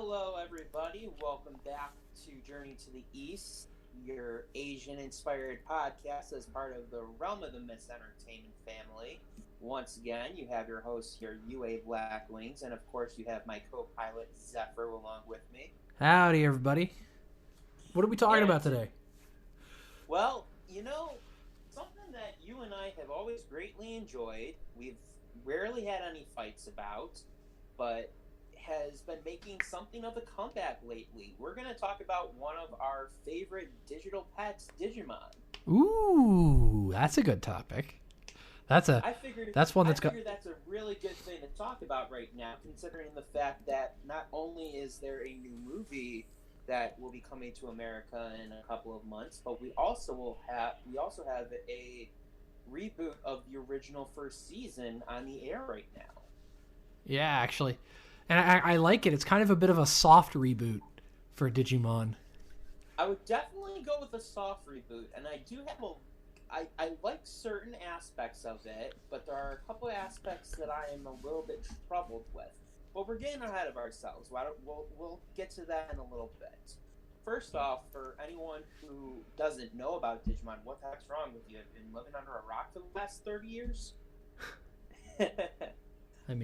Hello, everybody. Welcome back to Journey to the East, your Asian-inspired podcast as part of the Realm of the Mist Entertainment family. Once again, you have your host here, Yué Blackwings, and of course, you have my co-pilot Zephyr along with me. Howdy, everybody. What are we talking about today? Well, something that you and I have always greatly enjoyed, we've rarely had any fights about, but has been making something of a comeback lately. We're going to talk about one of our favorite digital pets, Digimon. Ooh, that's a good topic. That's a really good thing to talk about right now, considering the fact that not only is there a new movie that will be coming to America in a couple of months, but we also have a reboot of the original first season on the air right now. Yeah, actually. And I like it. It's kind of a bit of a soft reboot for Digimon. I would definitely go with a soft reboot, and I do have I like certain aspects of it, but there are a couple of aspects that I am a little bit troubled with. But we're getting ahead of ourselves. We'll get to that in a little bit. First off, for anyone who doesn't know about Digimon, what the heck's wrong with you? Have you been living under a rock for the last 30 years?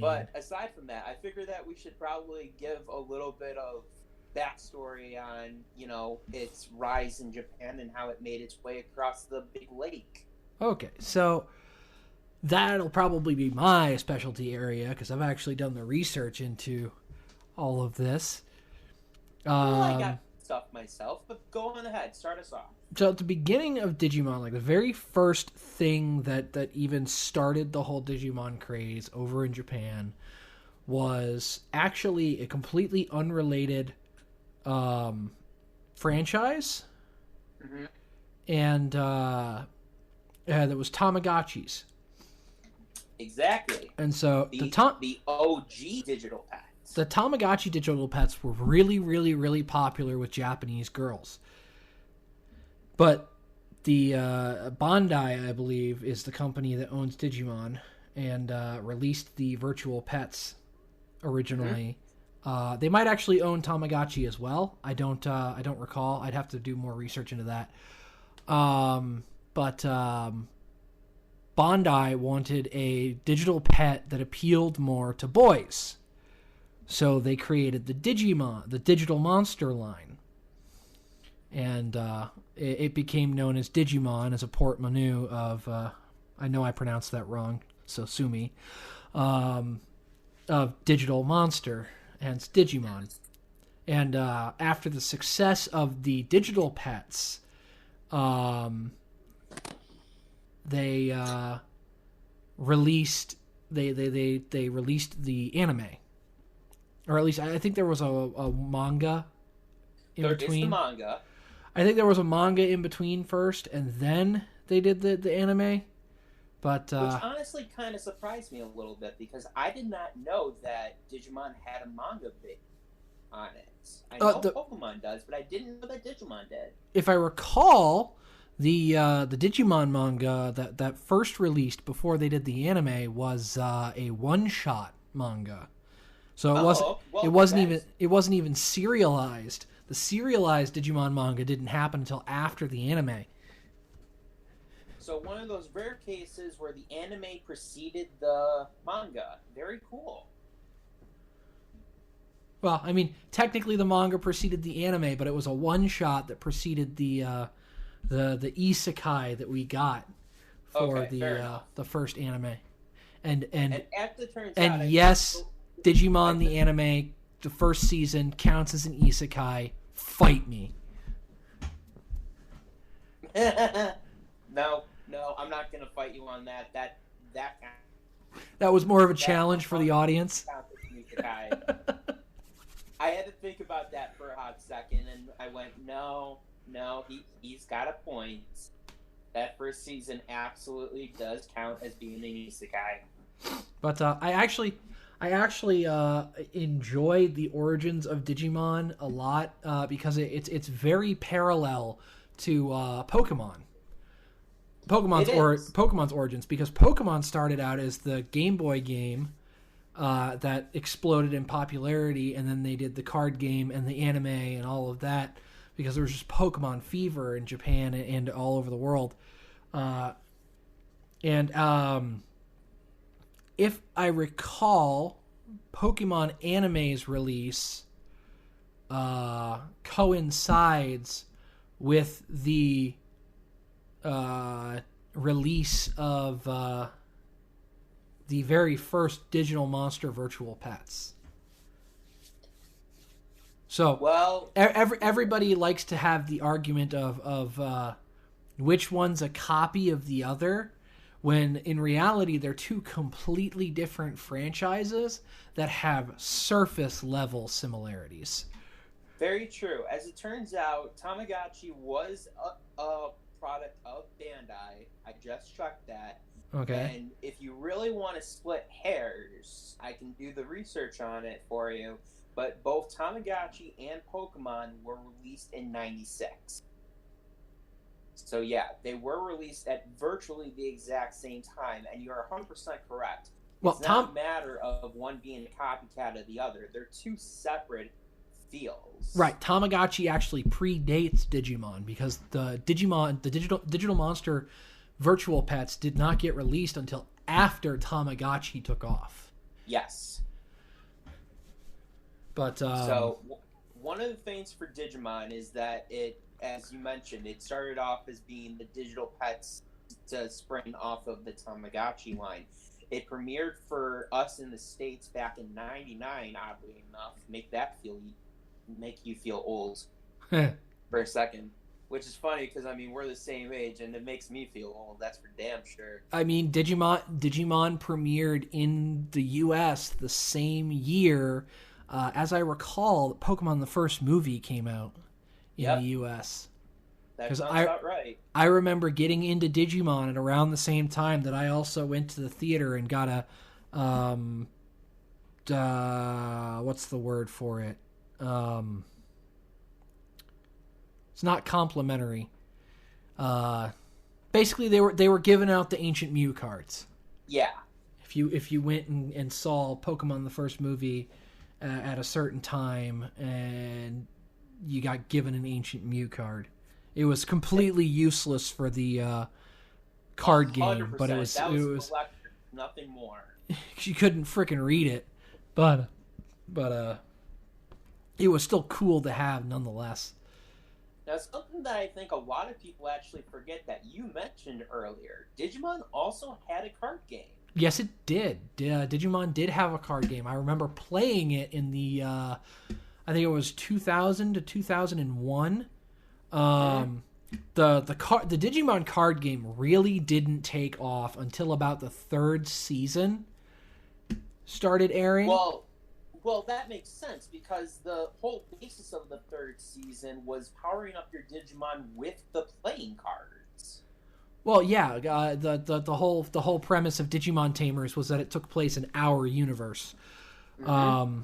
But aside from that, I figure that we should probably give a little bit of backstory on, its rise in Japan and how it made its way across the big lake. Okay, so that'll probably be my specialty area because I've actually done the research into all of this. I got stuff myself, but go on ahead. Start us off. So at the beginning of Digimon, like the very first thing that even started the whole Digimon craze over in Japan was actually a completely unrelated franchise. Mm-hmm. And that was Tamagotchis. Exactly. And so the OG digital pets. The Tamagotchi digital pets were really, really, really popular with Japanese girls. But the Bandai, I believe, is the company that owns Digimon and released the virtual pets originally. Mm-hmm. They might actually own Tamagotchi as well. I don't recall. I'd have to do more research into that. But Bandai wanted a digital pet that appealed more to boys. So they created the Digimon, the digital monster line. And it became known as Digimon as a portmanteau of, I know I pronounced that wrong, so sue me, of digital monster, hence Digimon. And after the success of the digital pets, they released the anime, or at least I think there was a manga in between. There is the manga. I think there was a manga in between first, and then they did the anime. But which honestly kind of surprised me a little bit because I did not know that Digimon had a manga bit on it. I know Pokemon does, but I didn't know that Digimon did. If I recall, the Digimon manga that first released before they did the anime was a one-shot manga, so it wasn't even serialized. The serialized Digimon manga didn't happen until after the anime. So one of those rare cases where the anime preceded the manga. Very cool. Well, I mean, technically the manga preceded the anime, but it was a one-shot that preceded the isekai that we got for the first anime. And as it turns out, yes, Digimon the anime, the first season counts as an isekai. Fight me. No, I'm not gonna fight you on that. That was more of a challenge for the audience. I had to think about that for a hot second, and I went, no, he's got a point. That first season absolutely does count as being an isekai. But I actually enjoyed the origins of Digimon a lot because it's very parallel to Pokemon. Pokemon's origins, because Pokemon started out as the Game Boy game that exploded in popularity, and then they did the card game and the anime and all of that because there was just Pokemon fever in Japan and all over the world. If I recall, Pokemon Anime's release coincides with the release of the very first Digital Monster Virtual Pets. So, well, everybody likes to have the argument of which one's a copy of the other, when in reality they're two completely different franchises that have surface level similarities. Very true. As it turns out, Tamagotchi was a product of Bandai. I just checked that. Okay. And if you really want to split hairs, I can do the research on it for you. But both Tamagotchi and Pokemon were released in '96. So yeah, they were released at virtually the exact same time, and you're 100% correct. It's not a matter of one being a copycat of the other. They're two separate feels. Right. Tamagotchi actually predates Digimon because the digital monster Virtual Pets did not get released until after Tamagotchi took off. Yes. But so one of the things for Digimon is that it, as you mentioned, it started off as being the digital pets to spring off of the Tamagotchi line. It premiered for us in the States back in '99, oddly enough. Make you feel old for a second. Which is funny because, I mean, we're the same age and it makes me feel old. That's for damn sure. I mean, Digimon premiered in the U.S. the same year. As I recall, Pokemon the first movie came out in the U.S. That sounds about right. I remember getting into Digimon at around the same time that I also went to the theater and got a what's the word for it? It's not complimentary. Basically, they were giving out the Ancient Mew cards. Yeah. If you went and saw Pokemon the first movie at a certain time and you got given an Ancient Mew card, it was completely useless for the card game, but it was nothing more. You couldn't frickin' read it, but it was still cool to have nonetheless. Now, something that I think a lot of people actually forget that you mentioned earlier, Digimon also had a card game. Yes, it did. Digimon did have a card game. I remember playing it in the, I think it was 2000 to 2001. The Digimon card game really didn't take off until about the third season started airing. Well, that makes sense because the whole basis of the third season was powering up your Digimon with the playing cards. Well, yeah, the whole premise of Digimon Tamers was that it took place in our universe. Mm-hmm.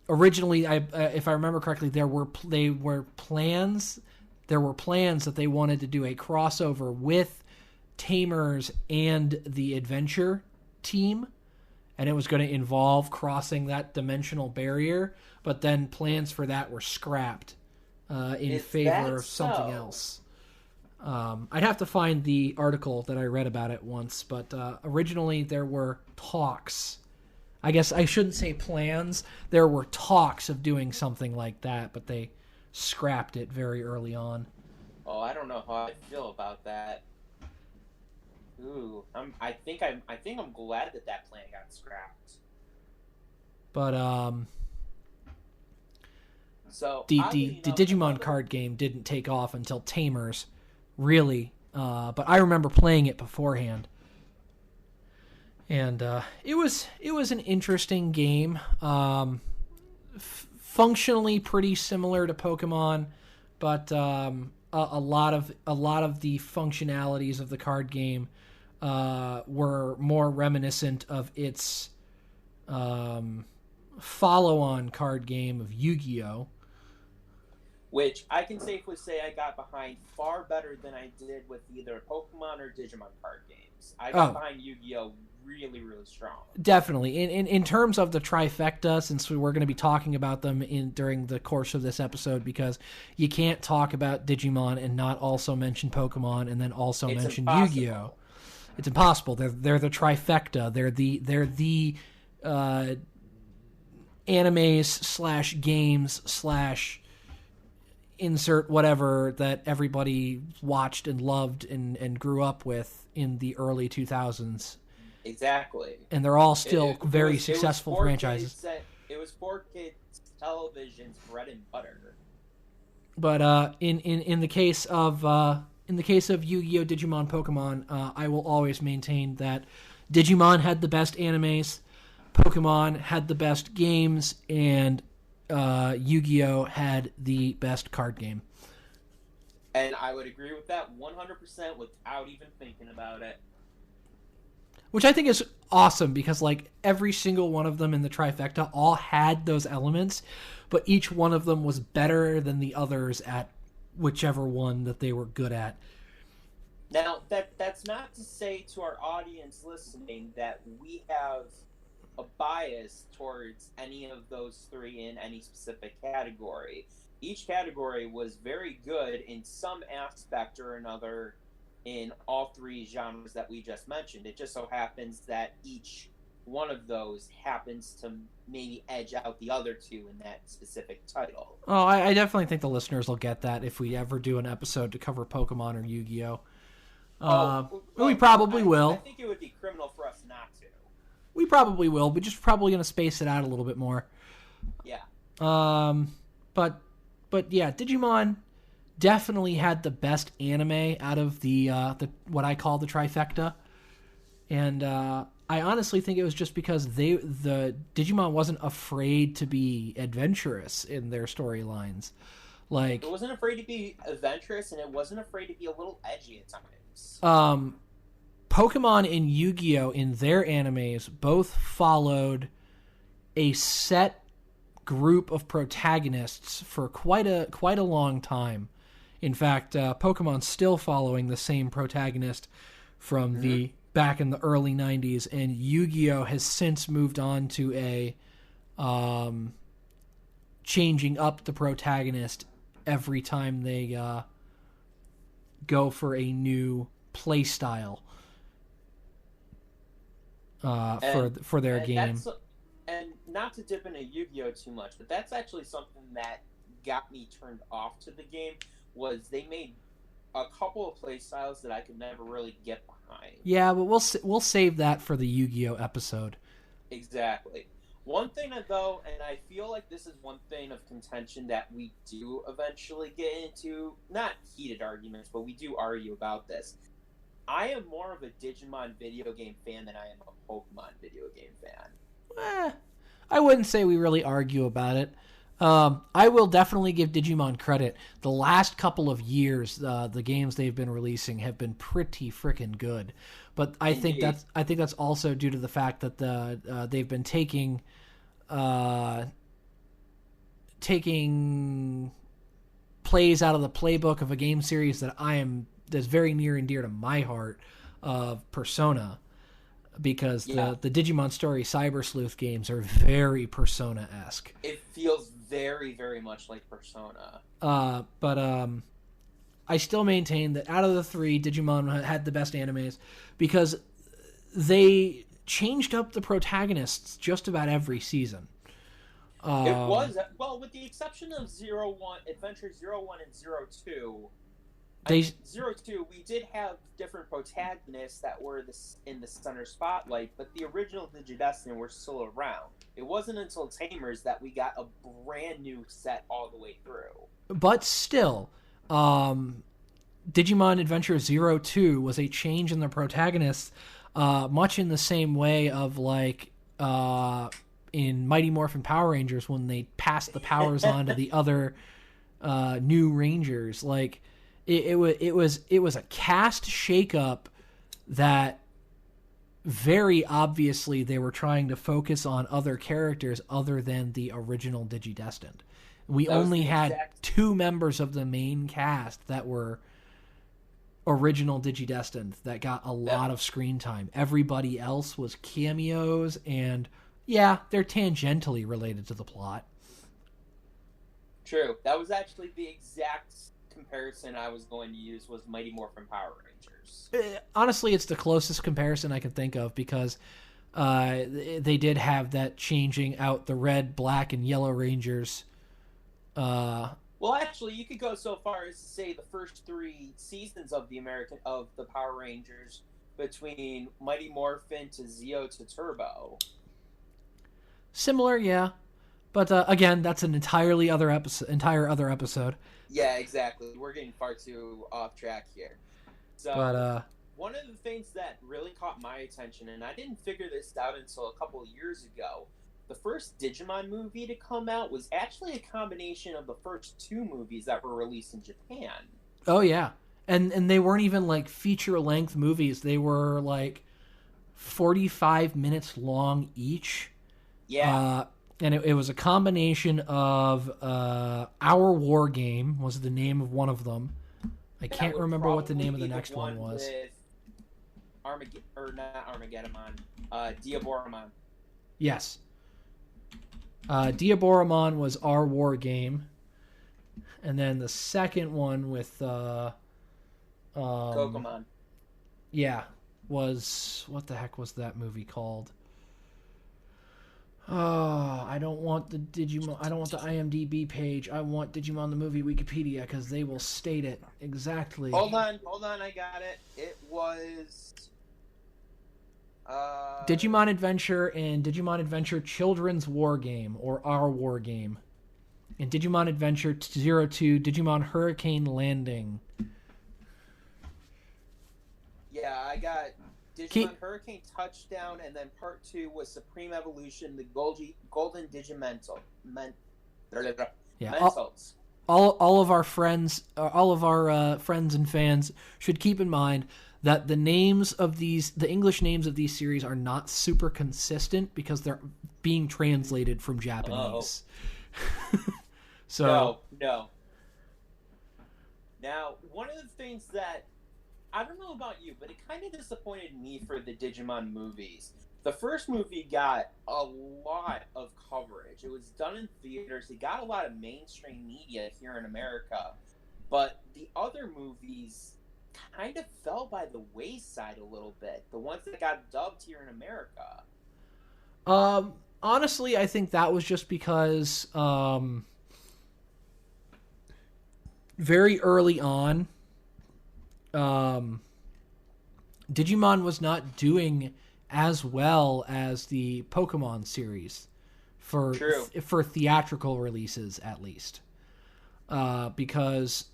Originally, if I remember correctly, there were plans that they wanted to do a crossover with Tamers and the Adventure team. And it was going to involve crossing that dimensional barrier, but then plans for that were scrapped in favor of something else. I'd have to find the article that I read about it once, but originally there were talks. I guess I shouldn't say plans. There were talks of doing something like that, but they scrapped it very early on. Oh, I don't know how I feel about that. Ooh, I think I'm glad that plan got scrapped. But so the Digimon card game didn't take off until Tamers, really. But I remember playing it beforehand, and it was an interesting game. Functionally pretty similar to Pokemon, but a lot of the functionalities of the card game were more reminiscent of its follow-on card game of Yu-Gi-Oh! Which I can safely say I got behind far better than I did with either Pokemon or Digimon card games. I got behind Yu-Gi-Oh! really, really strong. Definitely. In terms of the trifecta, since we're going to be talking about them during the course of this episode, because you can't talk about Digimon and not also mention Pokemon and then also mention impossible. Yu-Gi-Oh! It's impossible. They're the trifecta. They're the animes / games / insert whatever that everybody watched and loved and grew up with in the early 2000s. Exactly. And they're all still very successful franchises. It was 4Kids television's bread and butter. But in the case of Yu-Gi-Oh, Digimon, Pokemon, I will always maintain that Digimon had the best animes, Pokemon had the best games, and Yu-Gi-Oh had the best card game. And I would agree with that 100% without even thinking about it. Which I think is awesome because, like, every single one of them in the trifecta all had those elements, but each one of them was better than the others at whichever one that they were good at. Now, that's not to say to our audience listening that we have a bias towards any of those three in any specific category. Each category was very good in some aspect or another in all three genres that we just mentioned. It just so happens that each one of those happens to maybe edge out the other two in that specific title. Oh, I definitely think the listeners will get that if we ever do an episode to cover Pokemon or Yu-Gi-Oh. We probably will. I think it would be criminal for us not to. We probably will. We're just probably going to space it out a little bit more. Yeah. But yeah, Digimon definitely had the best anime out of the what I call the trifecta, and I honestly think it was just because the Digimon wasn't afraid to be adventurous in their storylines. Like, it wasn't afraid to be adventurous, and it wasn't afraid to be a little edgy at times. Pokemon and Yu-Gi-Oh! In their animes both followed a set group of protagonists for quite a long time. In fact, Pokemon's still following the same protagonist from the back in the early 90s, and Yu-Gi-Oh! Has since moved on to a changing up the protagonist every time they go for a new play style for their game. And not to dip into Yu-Gi-Oh! Too much, but that's actually something that got me turned off to the game, was they made a couple of play styles that I could never really get behind. Yeah, but we'll save that for the Yu-Gi-Oh! Episode. Exactly. One thing, though, and I feel like this is one thing of contention that we do eventually get into, not heated arguments, but we do argue about this. I am more of a Digimon video game fan than I am a Pokemon video game fan. I wouldn't say we really argue about it. I will definitely give Digimon credit. The last couple of years, the games they've been releasing have been pretty freaking good. But I think that's also due to the fact that they've been taking plays out of the playbook of a game series that's very near and dear to my heart, of Persona. Because the Digimon Story Cyber Sleuth games are very Persona-esque. It feels very, very much like Persona. But I still maintain that out of the three, Digimon had the best animes because they changed up the protagonists just about every season. It was, well, with the exception of Adventure 01 and 02... Zero Two, we did have different protagonists that were in the center spotlight, but the original Digidestin were still around. It wasn't until Tamers that we got a brand new set all the way through. But still, Digimon Adventure 02 was a change in the protagonists, much in the same way of like in Mighty Morphin Power Rangers when they passed the powers on to the other new Rangers. Like, It was a cast shakeup that very obviously they were trying to focus on other characters other than the original Digidestined. We only had two members of the main cast that were original Digidestined that got a lot of screen time. Everybody else was cameos, and yeah, they're tangentially related to the plot. True. That was actually the exact comparison I was going to use, was Mighty Morphin Power Rangers. Honestly, it's the closest comparison I can think of, because they did have that changing out the red, black, and yellow Rangers. Well, actually, you could go so far as to say the first 3 seasons of the Power Rangers, between Mighty Morphin to Zeo to Turbo. Similar, yeah, but again, that's an entire other episode. Yeah, exactly. We're getting far too off track here. So, one of the things that really caught my attention, and I didn't figure this out until a couple of years ago, the first Digimon movie to come out was actually a combination of the first 2 movies that were released in Japan. Oh, yeah. And they weren't even, like, feature-length movies. They were, like, 45 minutes long each. Yeah. And it was a combination of Our War Game was the name of one of them. I can't remember what the name of the next one was. Diaboromon. Yes. Diaboromon was Our War Game. And then the second one with Kokomon. Yeah, was, what the heck was that movie called? Oh, I don't want the IMDb page. I want Digimon the Movie Wikipedia, because they will state it exactly. Hold on, I got it. It was Digimon Adventure and Digimon Adventure Children's War Game, or Our War Game. And Digimon Adventure 02, Digimon Hurricane Landing. Yeah, I got Digimon Hurricane Touchdown, and then part 2 was Supreme Evolution, the Golden Digimental. Mentals. All of our friends, friends and fans should keep in mind that the English names of these series are not super consistent, because they're being translated from Japanese. So no. Now, one of the things that, I don't know about you, but it kind of disappointed me for the Digimon movies. The first movie got a lot of coverage. It was done in theaters. It got a lot of mainstream media here in America. But the other movies kind of fell by the wayside a little bit. The ones that got dubbed here in America. Honestly, I think that was just because very early on, Digimon was not doing as well as the Pokemon series for theatrical releases, at least. Because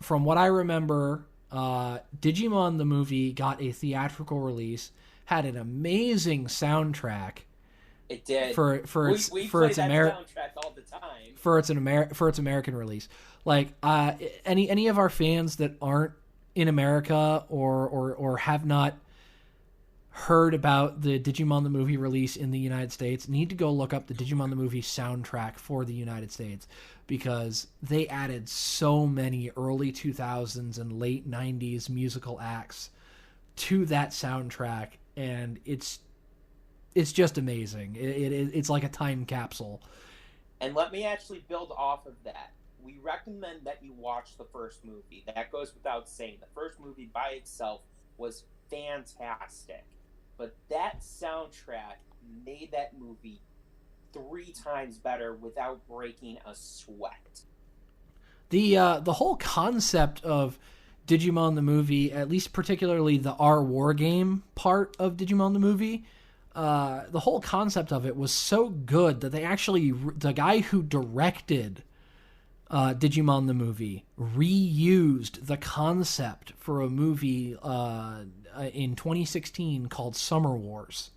from what I remember, Digimon the movie got a theatrical release, had an amazing soundtrack. It did. For its soundtrack all the time. For its American release. Like any of our fans that aren't in America or have not heard about the Digimon the movie release in the United States need to go look up the Digimon the movie soundtrack for the United States, because they added so many early 2000s and late 90s musical acts to that soundtrack, and it's just amazing. It's like a time capsule. And let me actually build off of that. We recommend that you watch the first movie. That goes without saying. The first movie by itself was fantastic. But that soundtrack made that movie 3 times better without breaking a sweat. The whole concept of Digimon the movie, at least particularly the Our War Game part of Digimon the movie, the whole concept of it was so good that they actually, the guy who directed Digimon the movie reused the concept for a movie in 2016 called Summer Wars.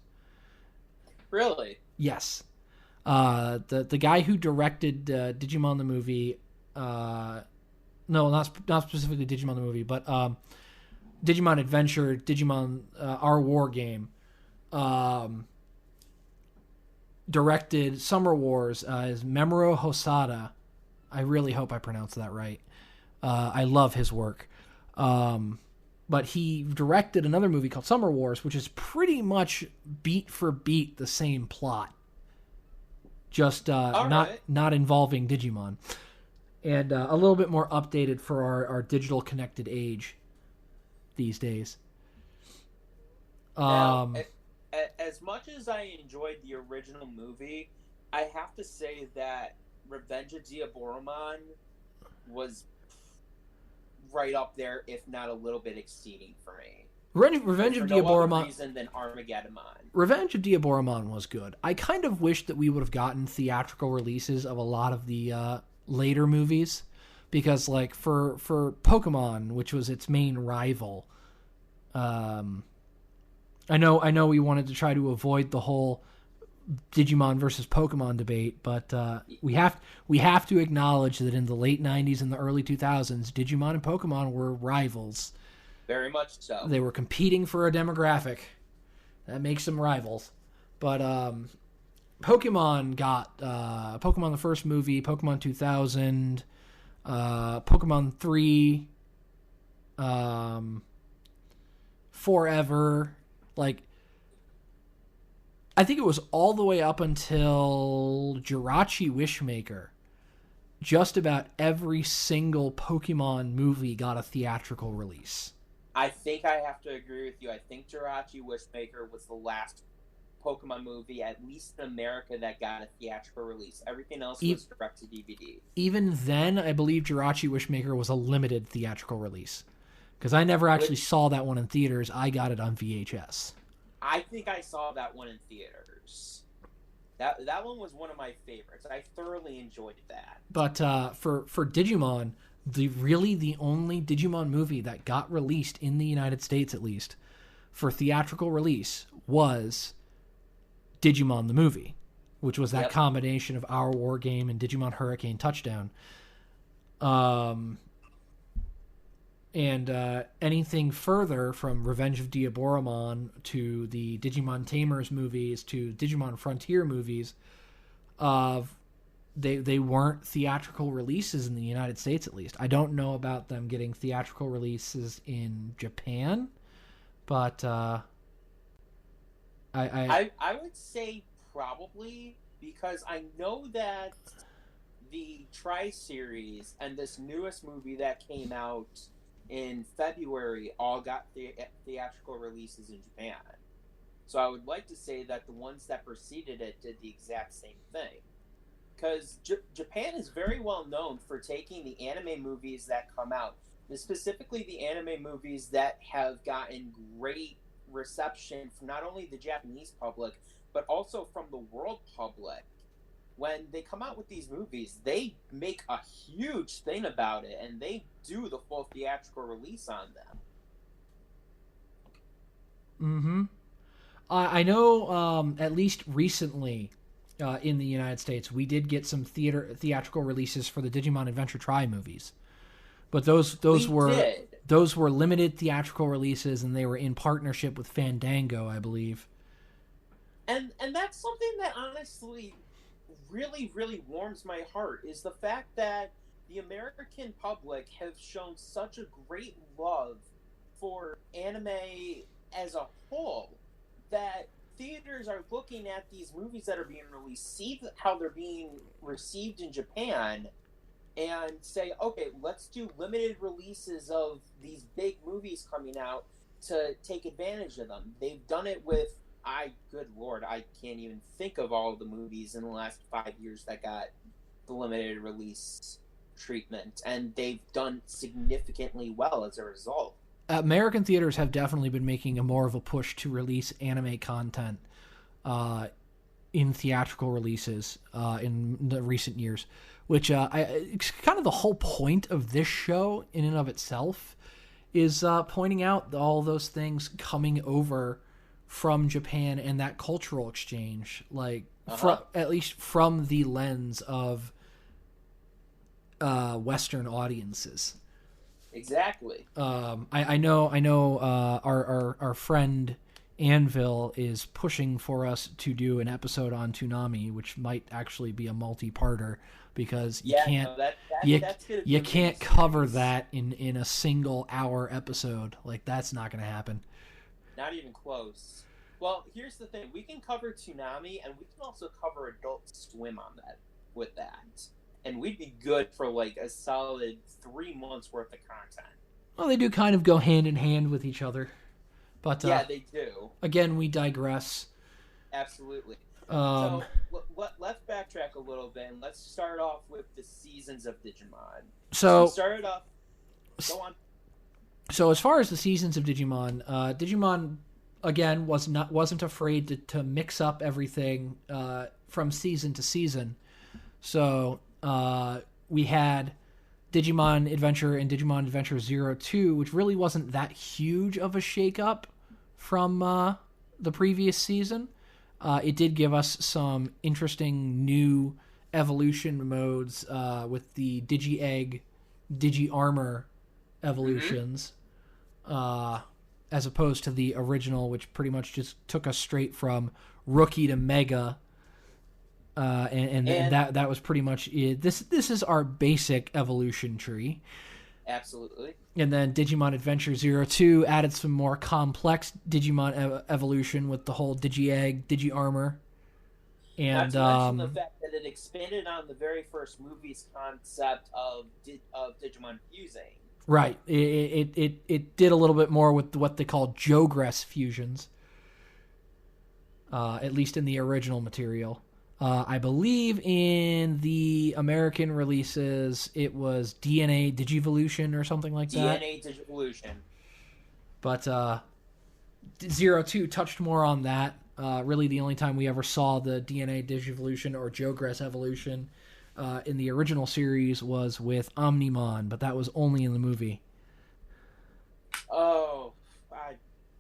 Really? Yes. The guy who directed Digimon the movie, no, not specifically Digimon the movie, but Digimon Adventure, Digimon Our War Game, directed Summer Wars is Memuro Hosada. I really hope I pronounced that right. I love his work. But he directed another movie called Summer Wars, which is pretty much beat for beat the same plot, just not involving Digimon, and a little bit more updated for our digital connected age these days. Now, as much as I enjoyed the original movie, I have to say that Revenge of Diaboromon was right up there, if not a little bit exceeding for me. Revenge of Diaboromon. No other reason than Armageddon. Revenge of Diaboromon was good. I kind of wish that we would have gotten theatrical releases of a lot of the later movies, because like for Pokemon, which was its main rival, I know we wanted to try to avoid the whole Digimon versus Pokemon debate, but we have to acknowledge that in the late 90s and the early 2000s, Digimon and Pokemon were rivals. Very much so. They were competing for a demographic. That makes them rivals. But Pokemon got Pokemon the first movie, Pokemon 2000, Pokemon 3, Forever. Like, I think it was all the way up until Jirachi Wishmaker. Just about every single Pokemon movie got a theatrical release. I think I have to agree with you. I think Jirachi Wishmaker was the last Pokemon movie, at least in America, that got a theatrical release. Everything else was direct to DVD. Even then, I believe Jirachi Wishmaker was a limited theatrical release. Because I never actually saw that one in theaters. I got it on VHS. I think I saw that one in theaters. That one was one of my favorites. I thoroughly enjoyed that. But for Digimon, the only Digimon movie that got released in the United States, at least, for theatrical release was Digimon the movie, which was that combination of Our War Game and Digimon Hurricane Touchdown. And anything further from Revenge of Diaboromon to the Digimon Tamers movies to Digimon Frontier movies, they weren't theatrical releases in the United States, at least. I don't know about them getting theatrical releases in Japan, but I would say probably, because I know that the Tri-Series and this newest movie that came out in February all got theatrical releases in Japan. So I would like to say that the ones that preceded it did the exact same thing. Because Japan is very well known for taking the anime movies that come out, and specifically the anime movies that have gotten great reception from not only the Japanese public, but also from the world public. When they come out with these movies, they make a huge thing about it, and they do the full theatrical release on them. Mm-hmm. I know, at least recently, in the United States, we did get some theatrical releases for the Digimon Adventure Tri movies, but those were limited theatrical releases, and they were in partnership with Fandango, I believe. And that's something that honestly really, really warms my heart, is the fact that the American public have shown such a great love for anime as a whole that theaters are looking at these movies that are being released, see how they're being received in Japan, and say, okay, let's do limited releases of these big movies coming out to take advantage of them. They've done it with, good Lord, I can't even think of all the movies in the last 5 years that got the limited release treatment, and they've done significantly well as a result. American theaters have definitely been making a more of a push to release anime content in theatrical releases in the recent years, which it's kind of the whole point of this show in and of itself, is pointing out all those things coming over from Japan and that cultural exchange, like at least from the lens of Western audiences. Exactly. I know our friend Anvil is pushing for us to do an episode on Toonami, which might actually be a multi-parter because that's gonna be you a can't miniseries. cover that in a single hour episode. Like, that's not going to happen. Not even close. Well, here's the thing: we can cover Toonami, and we can also cover Adult Swim on that with that, and we'd be good for like a solid 3 months worth of content. Well, they do kind of go hand in hand with each other, but yeah, they do. Again, we digress. Absolutely. So let's backtrack a little bit, and let's start off with the seasons of Digimon. So we started off. Go on. So as far as the seasons of Digimon, Digimon again wasn't afraid to mix up everything from season to season. So we had Digimon Adventure and Digimon Adventure 02, which really wasn't that huge of a shakeup from the previous season. It did give us some interesting new evolution modes with the Digi-Egg, Digi-Armor evolutions, as opposed to the original, which pretty much just took us straight from Rookie to Mega. And that was pretty much it. This is our basic evolution tree. Absolutely. And then Digimon Adventure 02 added some more complex Digimon evolution with the whole Digi-Egg, Digi-Armor. And not to mention the fact that it expanded on the very first movie's concept of Digimon fusing. Right. It did a little bit more with what they call Jogress fusions. At least in the original material. I believe in the American releases, it was DNA Digivolution or something like that. DNA Digivolution. But 02 touched more on that. Really, the only time we ever saw the DNA Digivolution or Jogress evolution in the original series was with Omnimon, but that was only in the movie. Oh,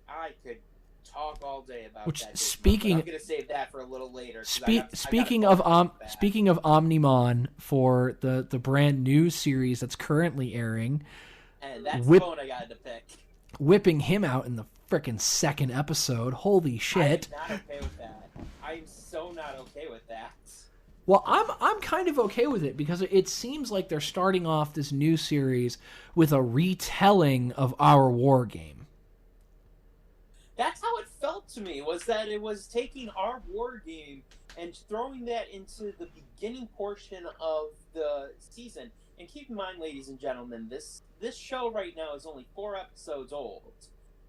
I could talk all day about which, that. Speaking, I'm going to save that for a little later. Speaking of Omnimon, for the brand new series that's currently airing, and that's the one I got to pick. Whipping him out in the frickin' second episode. Holy shit! I'm not okay with that. I'm so not okay with that. Well, I'm kind of okay with it because it seems like they're starting off this new series with a retelling of our war game. That's how it felt to me, was that it was taking our war game and throwing that into the beginning portion of the season. And keep in mind, ladies and gentlemen, this show right now is only 4 episodes old.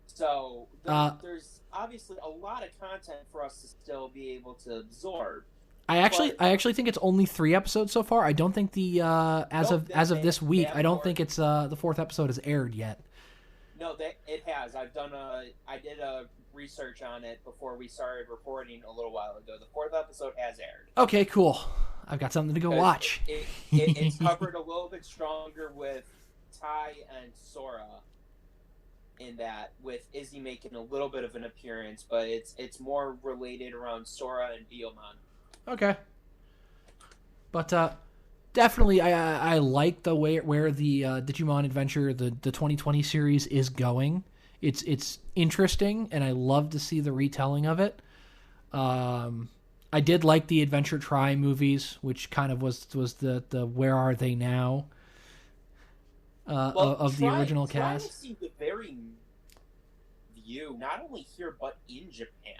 So there's obviously a lot of content for us to still be able to absorb. I actually think it's only 3 episodes so far. I don't think the as of this week, I don't think it's the 4th episode has aired yet. No, it has. I did a research on it before we started recording a little while ago. The 4th episode has aired. Okay, cool. I've got something to go watch. It's covered a little bit stronger with Tai and Sora in that, with Izzy making a little bit of an appearance, but it's more related around Sora and Biyomon. Okay. But definitely, I like the way where the Digimon Adventure, the 2020 series is going. It's interesting, and I love to see the retelling of it. I did like the Adventure Try movies, which kind of was the Where Are They Now of the original cast. Try received a very view, not only here but in Japan.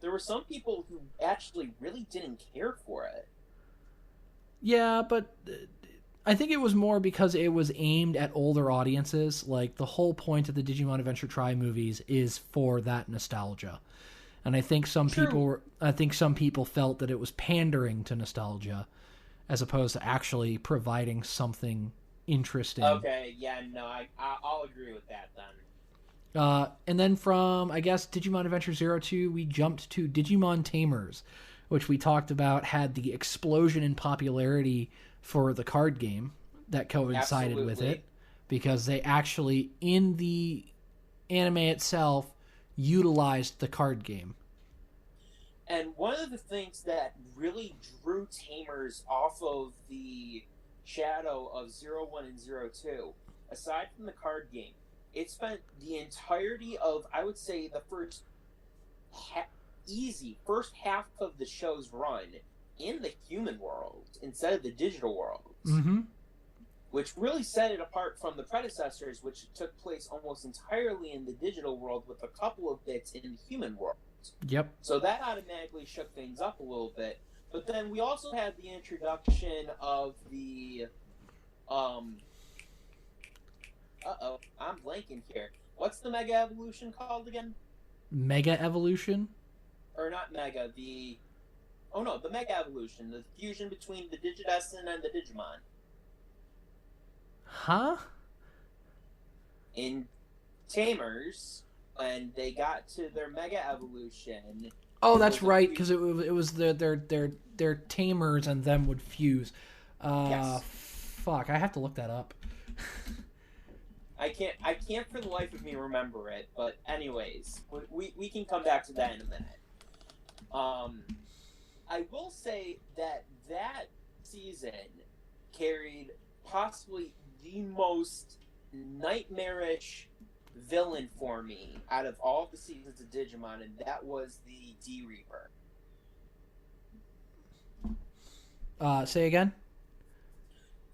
There were some people who actually really didn't care for it. Yeah, but I think it was more because it was aimed at older audiences. Like, the whole point of the Digimon Adventure Try movies is for that nostalgia. And I think some people felt that it was pandering to nostalgia as opposed to actually providing something interesting. Okay, yeah, no, I'll agree with that then. And then from, I guess, Digimon Adventure 02, we jumped to Digimon Tamers, which we talked about had the explosion in popularity for the card game that coincided with it, because they actually, in the anime itself, utilized the card game. And one of the things that really drew Tamers off of the shadow of 01 and 02, aside from the card game, it spent the entirety of, I would say, the first easy first half of the show's run in the human world instead of the digital world. Mm-hmm. Which really set it apart from the predecessors, which took place almost entirely in the digital world with a couple of bits in the human world. Yep. So that automatically shook things up a little bit. But then we also had the introduction of the... I'm blanking here. What's the Mega Evolution called again? Mega Evolution? Or not Mega, the... Oh no, the Mega Evolution. The fusion between the Digidestin and the Digimon. Huh? In Tamers, when they got to their Mega Evolution... Oh, that's right, because it was their Tamers and them would fuse. Yes. Fuck, I have to look that up. I can't for the life of me remember it, but anyways, we can come back to that in a minute. I will say that season carried possibly the most nightmarish villain for me out of all the seasons of Digimon, and that was the D Reaper. Say again?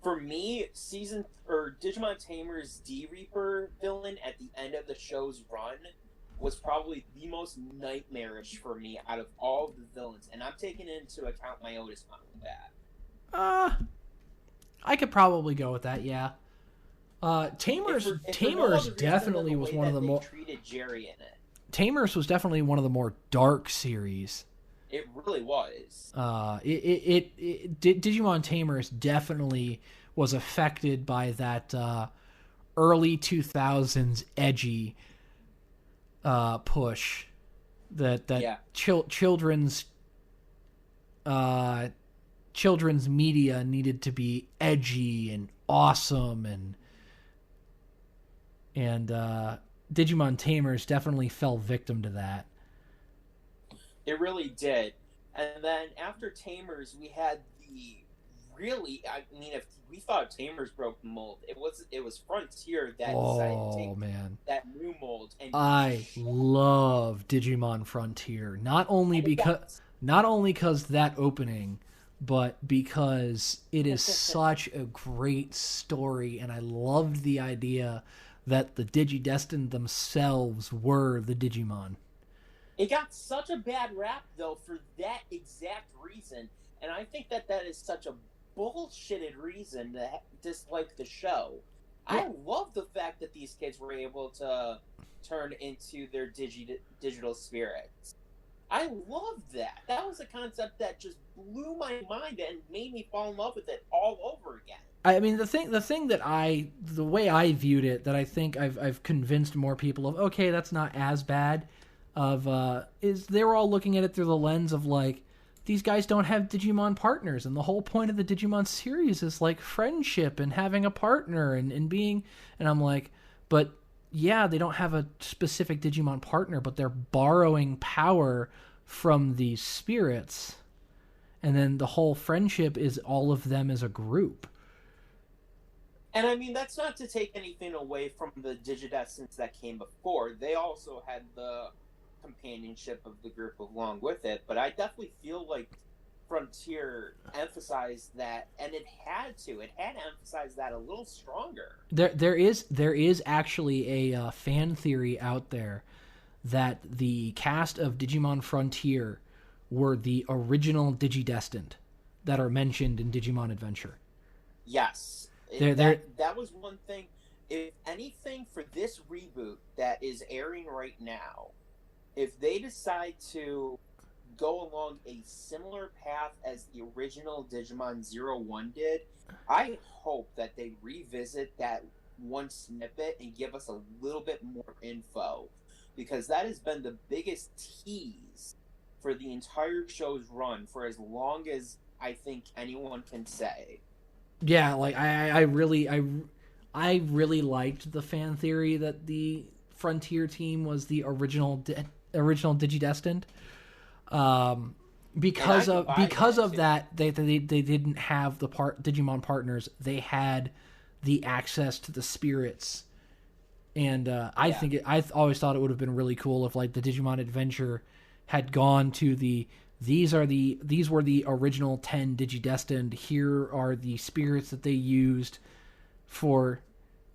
For me, Digimon Tamer's D Reaper villain at the end of the show's run was probably the most nightmarish for me out of all of the villains, and I'm taking into account my Otismon with that. I could probably go with that, yeah. Tamers definitely was one of the more... treated Jerry in it. Tamers was definitely one of the more dark series. It really was. Digimon Tamers definitely was affected by that early 2000s edgy push that children's media needed to be edgy and awesome, and Digimon Tamers definitely fell victim to that. It really did. And then after Tamers, we had the really... I mean, if we thought Tamers broke the mold, it was Frontier that decided to take that new mold. And I love Digimon Frontier, not only because that opening, but because it is such a great story, and I loved the idea that the Digidestined themselves were the Digimon. It got such a bad rap, though, for that exact reason. And I think that is such a bullshitted reason to dislike the show. Yeah. I love the fact that these kids were able to turn into their digital spirits. I love that. That was a concept that just blew my mind and made me fall in love with it all over again. I mean, the way I viewed it, that I think I've convinced more people of, okay, that's not as bad, is they were all looking at it through the lens of, like, these guys don't have Digimon partners, and the whole point of the Digimon series is, like, friendship and having a partner and being... And I'm like, but, yeah, they don't have a specific Digimon partner, but they're borrowing power from these spirits. And then the whole friendship is all of them as a group. And I mean, that's not to take anything away from the Digidestineds that came before. They also had the companionship of the group along with it, but I definitely feel like Frontier emphasized that, and it had to emphasize that a little stronger. There is actually a fan theory out there that the cast of Digimon Frontier were the original Digidestined that are mentioned in Digimon Adventure. Yes. That was one thing. If anything, for this reboot that is airing right now, if they decide to go along a similar path as the original Digimon 01 did, I hope that they revisit that one snippet and give us a little bit more info, because that has been the biggest tease for the entire show's run for as long as I think anyone can say. Yeah, like I really liked the fan theory that the Frontier team was the original Digidestined. Because of that, they didn't have the Digimon partners. They had the access to the spirits, and I always thought it would have been really cool if, like, the Digimon Adventure had gone to these were the original 10 Digidestined. Here are the spirits that they used for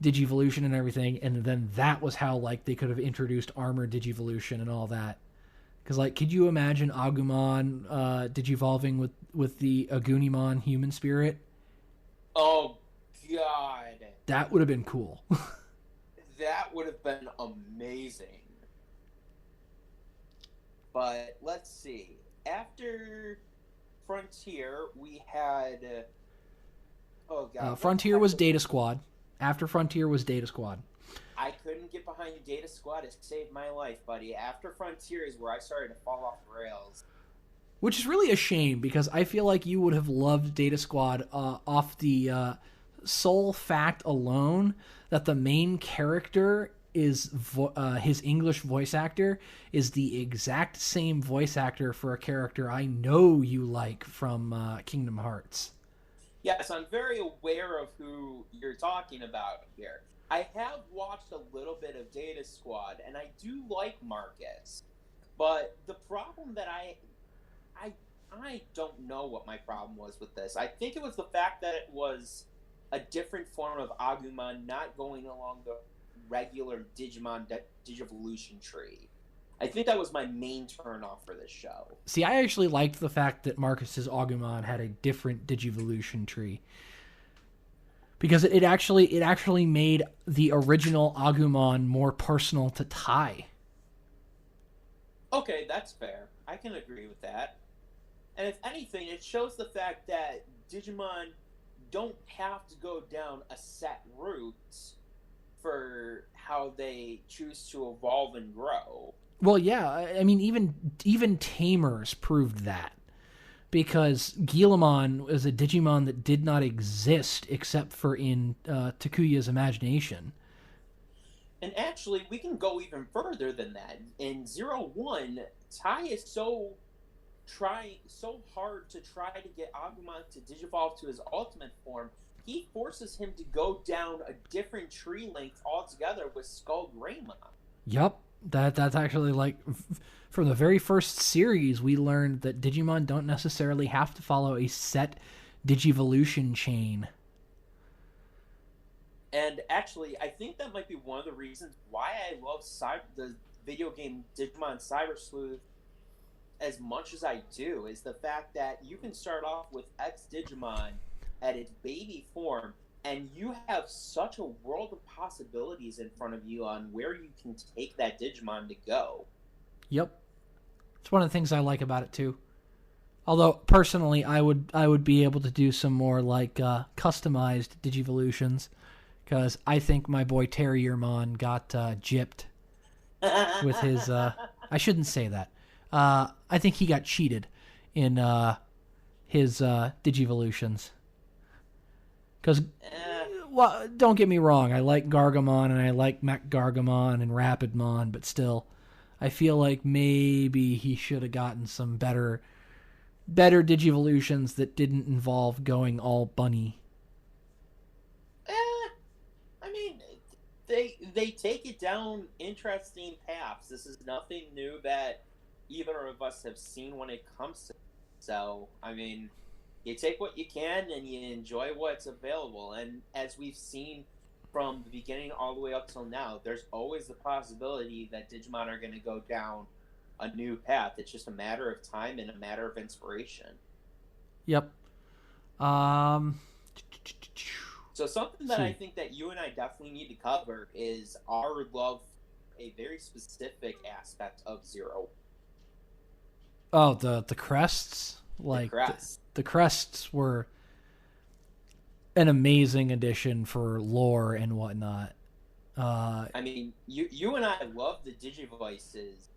Digivolution and everything, and then that was how like they could have introduced armored Digivolution and all that. Because like, could you imagine Agumon digivolving with the Agunimon human spirit? Oh God, that would have been cool. That would have been amazing. But let's see. After Frontier, we had oh God, Frontier was Data Squad. After Frontier was Data Squad. I couldn't get behind Data Squad. It saved my life, buddy. After Frontier is where I started to fall off the rails. Which is really a shame, because I feel like you would have loved Data Squad off the sole fact alone that the main character is his English voice actor is the exact same voice actor for a character I know you like from Kingdom Hearts. Yes, I'm very aware of who you're talking about here. I have watched a little bit of Data Squad, and I do like Marcus. But the problem that I don't know what my problem was with this. I think it was the fact that it was a different form of Agumon, not going along the regular Digimon Digivolution tree. I think that was my main turnoff for this show. See, I actually liked the fact that Marcus's Agumon had a different Digivolution tree, because it actually made the original Agumon more personal to Tai. Okay, that's fair. I can agree with that. And if anything, it shows the fact that Digimon don't have to go down a set route for how they choose to evolve and grow. Well, yeah, I mean, even Tamers proved that, because Guillemon was a Digimon that did not exist except for in Takuya's imagination. And actually, we can go even further than that. In 01, Tai is so hard to try to get Agumon to digivolve to his ultimate form, he forces him to go down a different tree length altogether with Skull Greymon. Yup. That's actually, like, from the very first series, we learned that Digimon don't necessarily have to follow a set Digivolution chain. And actually, I think that might be one of the reasons why I love the video game Digimon Cyber Sleuth as much as I do, is the fact that you can start off with X Digimon at its baby form, and you have such a world of possibilities in front of you on where you can take that Digimon to go. Yep. It's one of the things I like about it, too. Although, personally, I would be able to do some more, like, customized Digivolutions, because I think my boy Terriermon got gypped with his... I shouldn't say that. I think he got cheated in his Digivolutions. Because, well, don't get me wrong, I like Gargamon and I like Mech Gargamon and Rapidmon, but still, I feel like maybe he should have gotten some better Digivolutions that didn't involve going all bunny. I mean, they take it down interesting paths. This is nothing new that either of us have seen when it comes to it. So, I mean, you take what you can and you enjoy what's available. And as we've seen from the beginning all the way up till now, there's always the possibility that Digimon are going to go down a new path. It's just a matter of time and a matter of inspiration. Yep. So something that I think that you and I definitely need to cover is our love, a very specific aspect of Zero. Oh, the crests? Like, the crests were an amazing addition for lore and whatnot. I mean, you and I love the Digivoices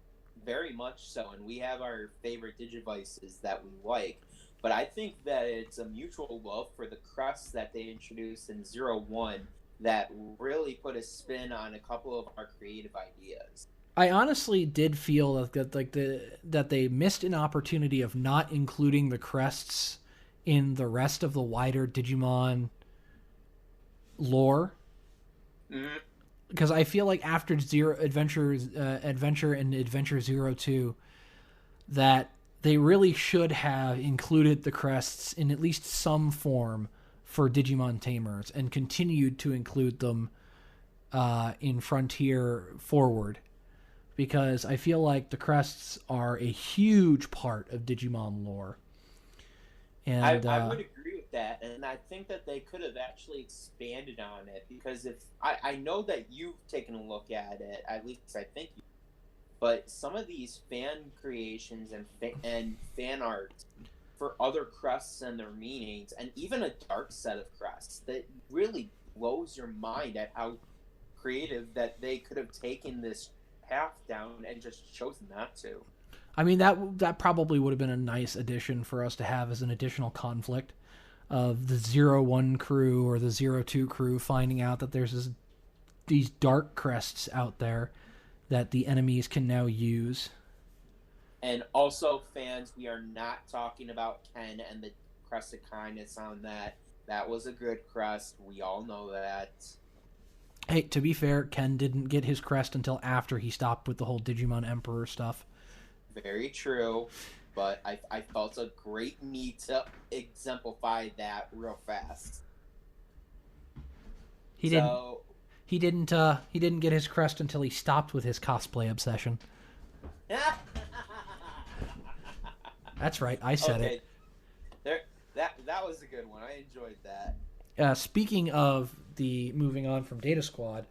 very much so, and we have our favorite Digivoices that we like. But I think that it's a mutual love for the crests that they introduced in 01 that really put a spin on a couple of our creative ideas. I honestly did feel that they missed an opportunity of not including the crests in the rest of the wider Digimon lore. Mm-hmm. Because I feel like after Adventure and Adventure 02, that they really should have included the crests in at least some form for Digimon Tamers and continued to include them in Frontier forward, because I feel like the crests are a huge part of Digimon lore. And I would agree with that, and I think that they could have actually expanded on it, because if I know that you've taken a look at it, at least I think you, but some of these fan creations and fan art for other crests and their meanings, and even a dark set of crests, that really blows your mind at how creative that they could have taken this path down and just chosen not to. I mean, that probably would have been a nice addition for us to have as an additional conflict of the 01 crew or the 02 crew finding out that there's these dark crests out there that the enemies can now use. And also, fans, we are not talking about Ken and the crest of kindness on that. That was a good crest. We all know that. Hey, to be fair, Ken didn't get his crest until after he stopped with the whole Digimon Emperor stuff. Very true, but I felt a great need to exemplify that real fast. He didn't get his crest until he stopped with his cosplay obsession. That's right, I said it. That was a good one. I enjoyed that. Speaking of the moving on from Data Squad,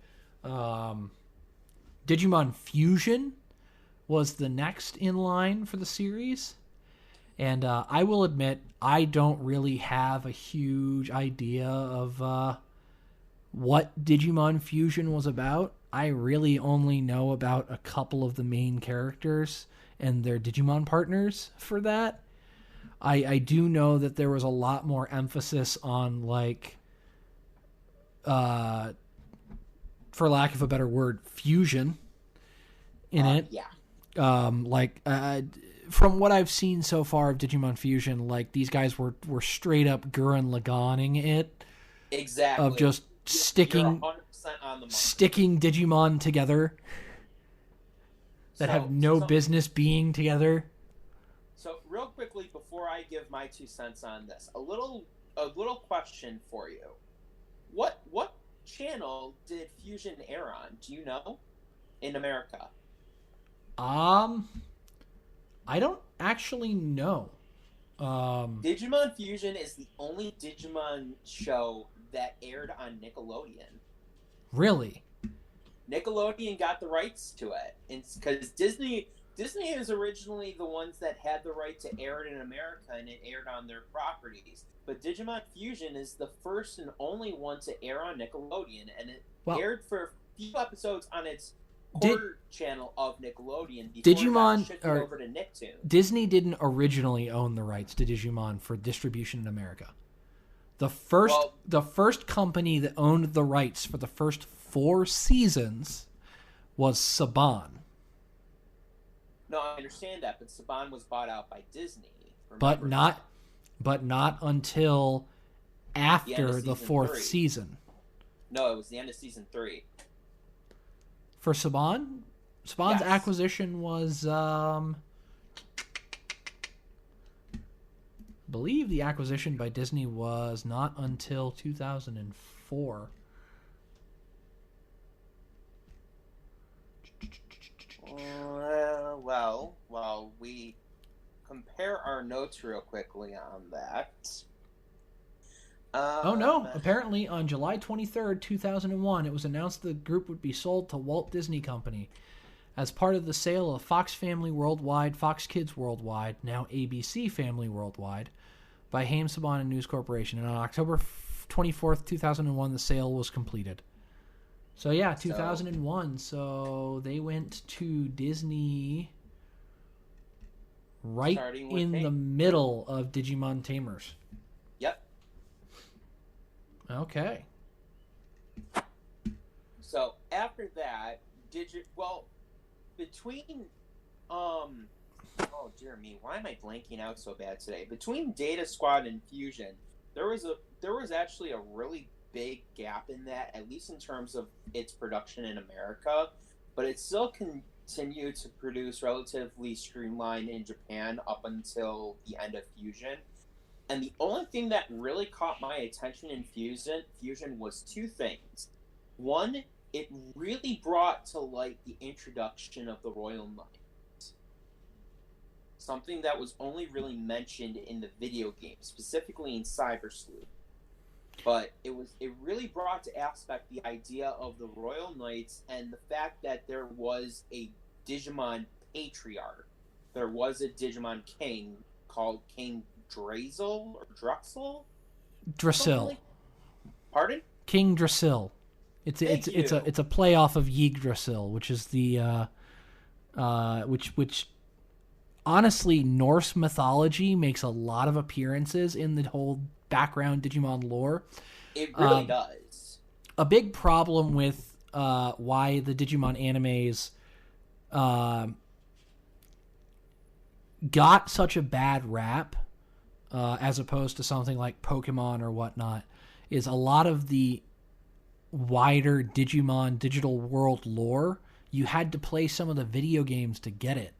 Digimon Fusion was the next in line for the series. And I will admit, I don't really have a huge idea of what Digimon Fusion was about. I really only know about a couple of the main characters and their Digimon partners for that. I do know that there was a lot more emphasis on, like, for lack of a better word, fusion in it. Yeah. From what I've seen so far of Digimon Fusion, like, these guys were straight up Gurren Laganing it. Exactly. Of just sticking Digimon together that have no business being together. So, real quickly, before I give my 2 cents on this, a little question for you. What channel did Fusion air on? Do you know? In America? I don't actually know. Digimon Fusion is the only Digimon show that aired on Nickelodeon. Really? Nickelodeon got the rights to it, because Disney is originally the ones that had the right to air it in America, and it aired on their properties. But Digimon Fusion is the first and only one to air on Nickelodeon, and it aired for a few episodes on its core channel of Nickelodeon before Digimon it got shifted over to Nicktoon. Disney didn't originally own the rights to Digimon for distribution in America. The first company that owned the rights for the first 4 seasons was Saban. No, I understand that, but Saban was bought out by Disney. But not until after the 4th season. No, it was the end of season 3. For Saban? Saban's acquisition was, I believe the acquisition by Disney was not until 2004. Well, we compare our notes real quickly on that. Oh no, apparently on July 23rd, 2001, it was announced the group would be sold to Walt Disney Company as part of the sale of Fox Family Worldwide, Fox Kids Worldwide, now ABC Family Worldwide, by Haim Saban and News Corporation. And on October 24th, 2001, the sale was completed. So yeah, 2001. So they went to Disney right in the middle of Digimon Tamers. Yep. Okay. So after that, between oh dear me, why am I blanking out so bad today? Between Data Squad and Fusion, there was actually a really big gap in that, at least in terms of its production in America, but it still continued to produce relatively streamlined in Japan up until the end of Fusion. And the only thing that really caught my attention in Fusion was two things. One, it really brought to light the introduction of the Royal Knight. Something that was only really mentioned in the video game, specifically in Cyber Sleuth. But it really brought to aspect the idea of the Royal Knights and the fact that there was a Digimon patriarch. There was a Digimon king called King Drazel or Drexel? Drasil. Pardon? King Drasil. It's a playoff of Yggdrasil, which is the which honestly, Norse mythology makes a lot of appearances in the whole background Digimon lore. It really does. A big problem with why the Digimon animes got such a bad rap, as opposed to something like Pokemon or whatnot, is a lot of the wider Digimon digital world lore. You had to play some of the video games to get it.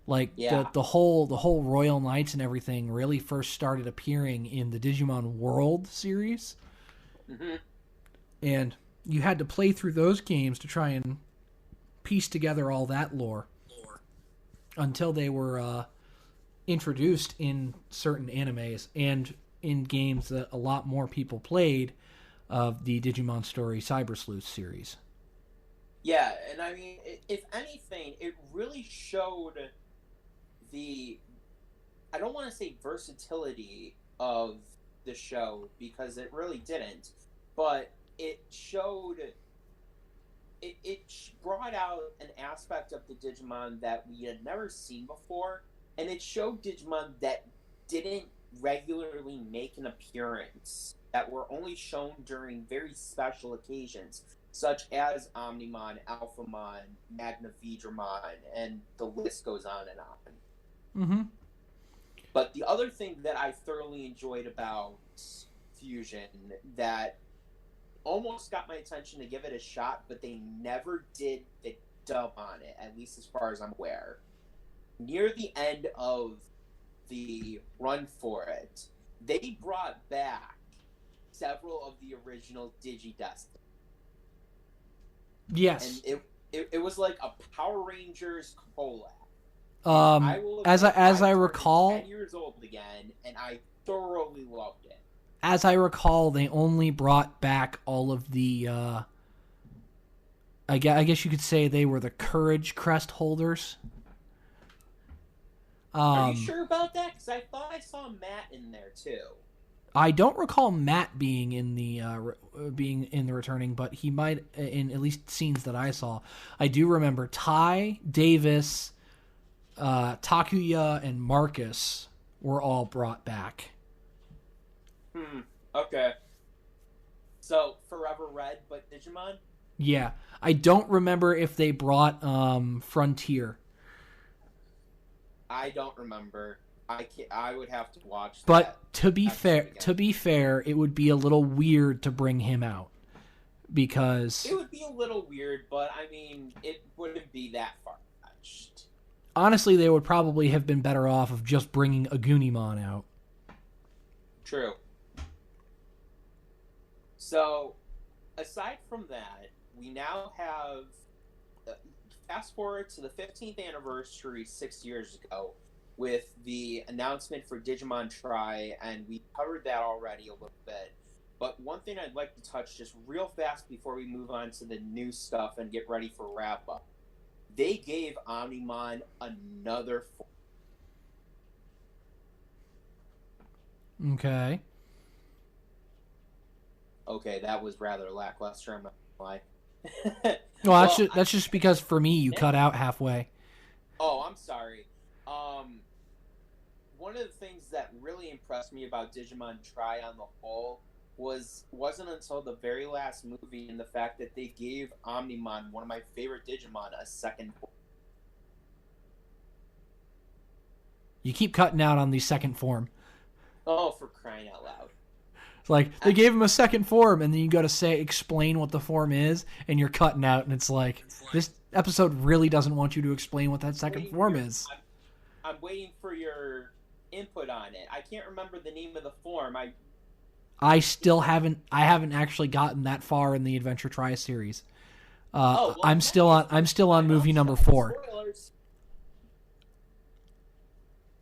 Like the whole Royal Knights and everything really first started appearing in the Digimon World series. Mm-hmm. And you had to play through those games to try and piece together all that lore until they were introduced in certain animes and in games that a lot more people played of the Digimon Story Cyber Sleuth series. Yeah, and I mean, if anything, it really showed the, I don't want to say versatility of the show, because it really didn't, but it showed, it brought out an aspect of the Digimon that we had never seen before, and it showed Digimon that didn't regularly make an appearance, that were only shown during very special occasions, such as Omnimon, Alphamon, Magnavidramon, and the list goes on and on. Mm-hmm. But the other thing that I thoroughly enjoyed about Fusion that almost got my attention to give it a shot, but they never did the dub on it, at least as far as I'm aware. Near the end of the run for it, they brought back several of the original Digidestin. Yes. And it was like a Power Rangers collab. As I recall, 10 years old again, and I thoroughly loved it. As I recall, they only brought back all of the. I guess you could say they were the Courage Crest holders. Are you sure about that? Because I thought I saw Matt in there too. I don't recall Matt being in the returning, but he might in at least scenes that I saw. I do remember Ty, Davis, Takuya, and Marcus were all brought back. Okay. So Forever Red, but Digimon? Yeah, I don't remember if they brought Frontier. I don't remember. I would have to watch that. But to be fair, it would be a little weird to bring him out, because it would be a little weird, but I mean, it wouldn't be that far-fetched. Honestly, they would probably have been better off of just bringing Agunimon out. True. So, aside from that, we now have, fast forward to the 15th anniversary 6 years ago, with the announcement for Digimon Tri, and we covered that already a little bit. But one thing I'd like to touch just real fast before we move on to the new stuff and get ready for wrap-up. They gave Omnimon another form. Okay. Okay, that was rather lackluster, I'm not gonna lie. Well, that's just because for me you cut out halfway. Oh, I'm sorry. One of the things that really impressed me about Digimon Tri on the whole wasn't until the very last movie, and the fact that they gave Omnimon, one of my favorite Digimon, a second form. You keep cutting out on the second form. Oh, for crying out loud. It's like they gave him a second form, and then you go to explain what the form is, and you're cutting out, and it's like this episode really doesn't want you to explain what that second form is. I'm waiting for your input on it. I can't remember the name of the form. I haven't actually gotten that far in the Adventure Try series. I'm still on movie number 4. Spoilers.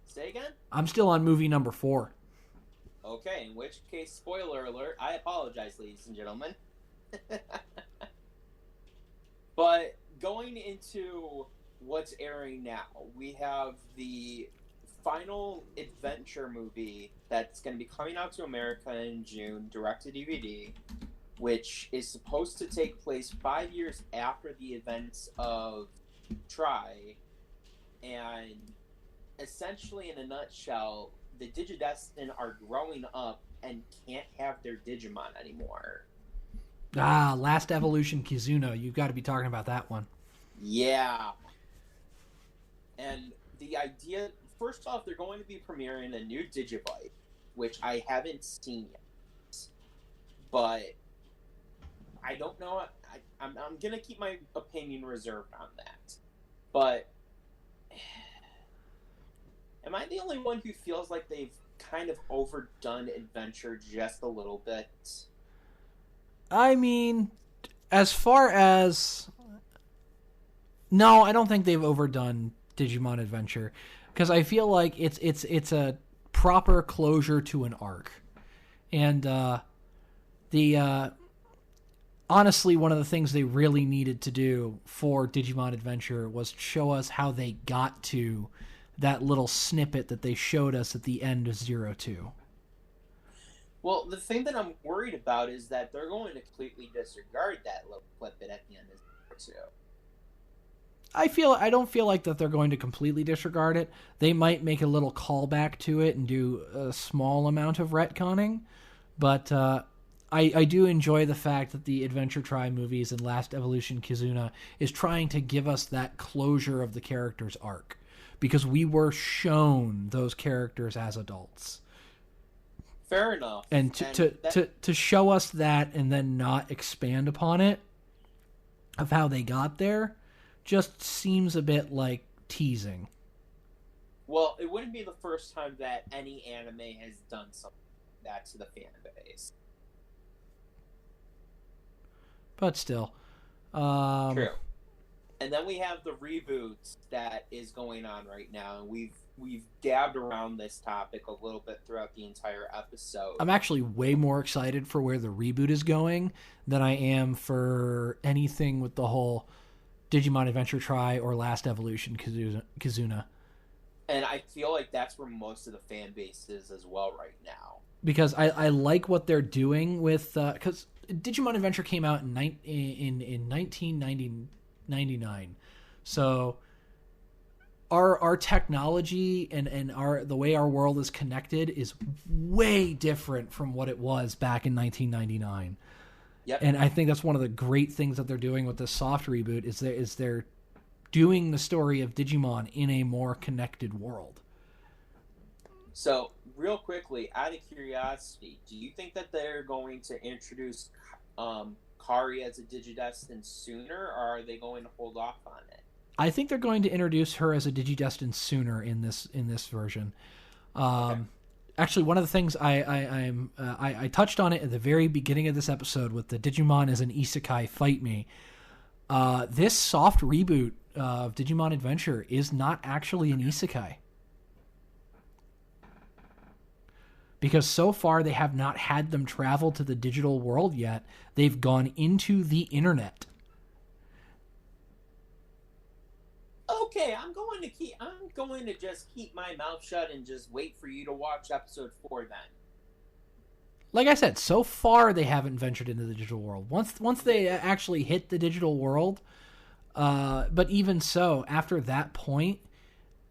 Say again? I'm still on movie number 4. Okay, in which case, spoiler alert, I apologize, ladies and gentlemen. But going into what's airing now, we have the final adventure movie that's going to be coming out to America in June, direct to DVD, which is supposed to take place 5 years after the events of Try. And essentially, in a nutshell, the Digidestin are growing up and can't have their Digimon anymore. Last Evolution Kizuna. You've got to be talking about that one. Yeah. And the idea, first off, they're going to be premiering a new Digibyte, which I haven't seen yet. But I don't know. I'm going to keep my opinion reserved on that. But am I the only one who feels like they've kind of overdone Adventure just a little bit? I mean, as far as... No, I don't think they've overdone Digimon Adventure, because I feel like it's a proper closure to an arc. And honestly, one of the things they really needed to do for Digimon Adventure was show us how they got to that little snippet that they showed us at the end of 02. Well, the thing that I'm worried about is that they're going to completely disregard that little clip at the end of 02. I don't feel like that they're going to completely disregard it. They might make a little callback to it and do a small amount of retconning, but I do enjoy the fact that the Adventure Try movies and Last Evolution Kizuna is trying to give us that closure of the character's arc, because we were shown those characters as adults. Fair enough. And to show us that and then not expand upon it, of how they got there, just seems a bit like teasing. Well, it wouldn't be the first time that any anime has done something like that to the fan base. But still. True. And then we have the reboot that is going on right now, and we've dabbed around this topic a little bit throughout the entire episode. I'm actually way more excited for where the reboot is going than I am for anything with the whole Digimon Adventure Try or Last Evolution Kizuna. And I feel like that's where most of the fan base is as well right now. Because I like what they're doing with... Because Digimon Adventure came out in 1999. So our technology and the way our world is connected is way different from what it was back in 1999. Yep. And I think that's one of the great things that they're doing with this soft reboot is they're doing the story of Digimon in a more connected world. So, real quickly, out of curiosity, do you think that they're going to introduce Kari as a Digidestin sooner, or are they going to hold off on it? I think they're going to introduce her as a Digidestin sooner in this version. Okay. Actually, one of the things I touched on it at the very beginning of this episode with the Digimon as an Isekai Fight Me. This soft reboot of Digimon Adventure is not actually an Isekai. Because so far they have not had them travel to the digital world yet. They've gone into the internet. Okay, I'm going to just keep my mouth shut and just wait for you to watch episode 4 then. Like I said, so far they haven't ventured into the digital world. Once they actually hit the digital world, but even so, after that point,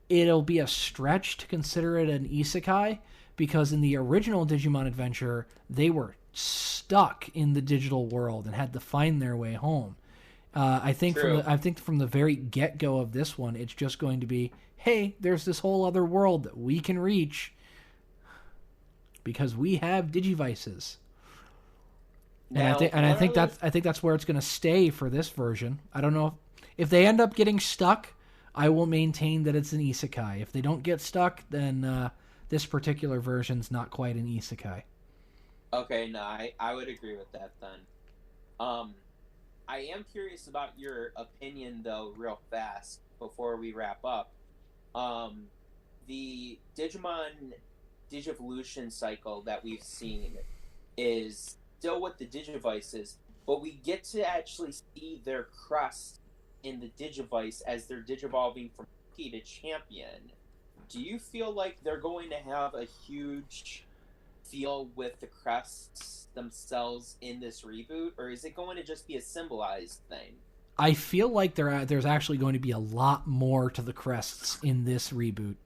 it'll be a stretch to consider it an isekai, because in the original Digimon Adventure, they were stuck in the digital world and had to find their way home. I think from the very get-go of this one, it's just going to be, hey, there's this whole other world that we can reach. because we have Digivices. Now, I think that's where it's going to stay for this version. I don't know if they end up getting stuck. I will maintain that it's an isekai. If they don't get stuck, then this particular version's not quite an isekai. Okay, no, I would agree with that then. I am curious about your opinion though, real fast before we wrap up. The Digimon Digivolution cycle that we've seen is still with the Digivices, but we get to actually see their crest in the Digivice as they're digivolving from Rookie to Champion. Do you feel like they're going to have a huge feel with the crests themselves in this reboot, or is it going to just be a symbolized thing? I feel like there's actually going to be a lot more to the crests in this reboot.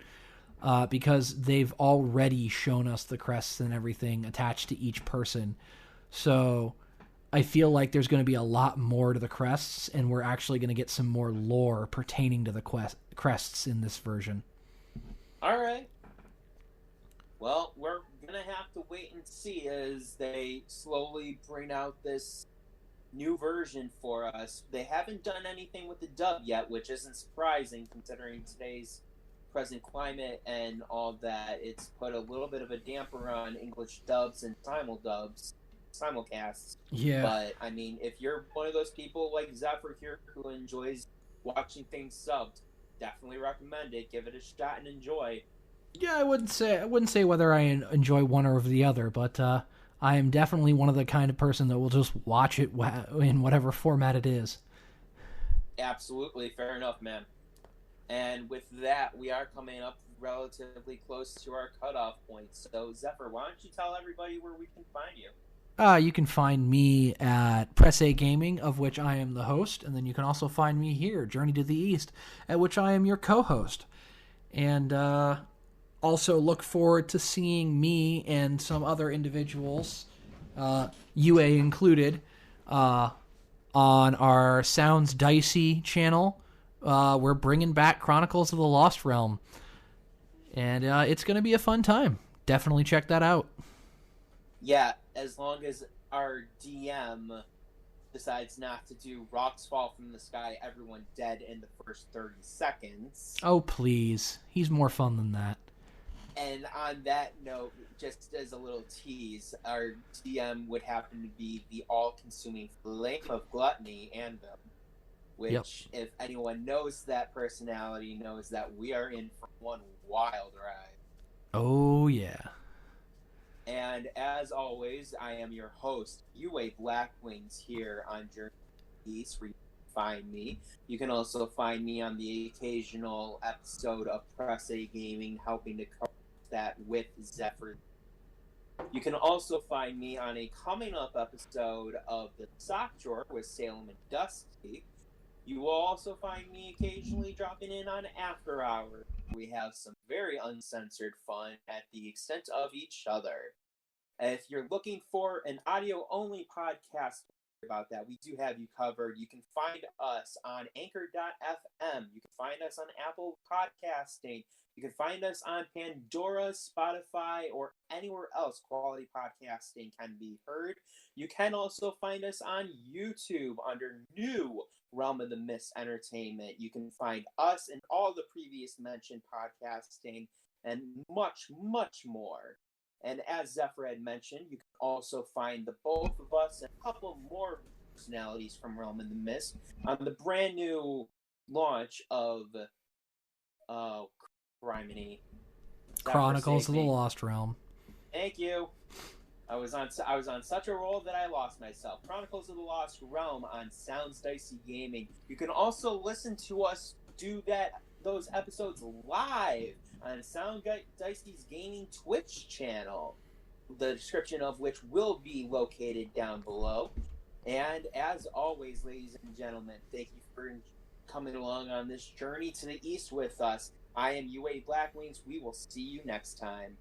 Because they've already shown us the crests and everything attached to each person. So I feel like there's going to be a lot more to the crests, and we're actually going to get some more lore pertaining to the crests in this version. All right. Well, we're going to have to wait and see as they slowly bring out this new version for us. They haven't done anything with the dub yet, which isn't surprising considering today's present climate and all that. It's put a little bit of a damper on English dubs and simulcasts. Yeah. But I mean, if you're one of those people like Zephyr here who enjoys watching things subbed, definitely recommend it. Give it a shot and enjoy. Yeah, I wouldn't say whether I enjoy one or the other, but I am definitely one of the kind of person that will just watch it in whatever format it is. Absolutely, fair enough, man. And with that, we are coming up relatively close to our cutoff point. So, Zephyr, why don't you tell everybody where we can find you? You can find me at Press A Gaming, of which I am the host, and then you can also find me here, Journey to the East, at which I am your co-host. And also look forward to seeing me and some other individuals, Yué included, on our Sounds Dicey channel. We're bringing back Chronicles of the Lost Realm, and it's going to be a fun time. Definitely check that out. Yeah, as long as our DM decides not to do Rocks Fall from the Sky, everyone dead in the first 30 seconds. Oh, please. He's more fun than that. And on that note, just as a little tease, our DM would happen to be the all-consuming flame of gluttony, Anvil. Which, if anyone knows that personality, knows that we are in for one wild ride. Oh, yeah. And as always, I am your host, Yué Blackwings, here on Journey to the East, where you can find me. You can also find me on the occasional episode of Press A Gaming, helping to cover that with Zephyr. You can also find me on a coming up episode of The Sock Drawer with Salem and Dusty. You will also find me occasionally dropping in on After Hours. We have some very uncensored fun at the extent of each other. If you're looking for an audio-only podcast about that, we do have you covered. You can find us on Anchor.fm. You can find us on Apple Podcasting. You can find us on Pandora, Spotify, or anywhere else quality podcasting can be heard. You can also find us on YouTube under New Realm of the Mist Entertainment. You can find us and all the previous mentioned podcasting and much, much more. And as Zephyr had mentioned, you can also find the both of us and a couple more personalities from Realm of the Mist on the brand new launch of Criminy. Chronicles of the Lost Realm. Thank you. I was on such a roll that I lost myself. Chronicles of the Lost Realm on Sounds Dicey Gaming. You can also listen to us do those episodes live on Sound Dicey's Gaming Twitch channel, the description of which will be located down below. And as always, ladies and gentlemen, thank you for coming along on this journey to the east with us. I am Yué Blackwings. We will see you next time.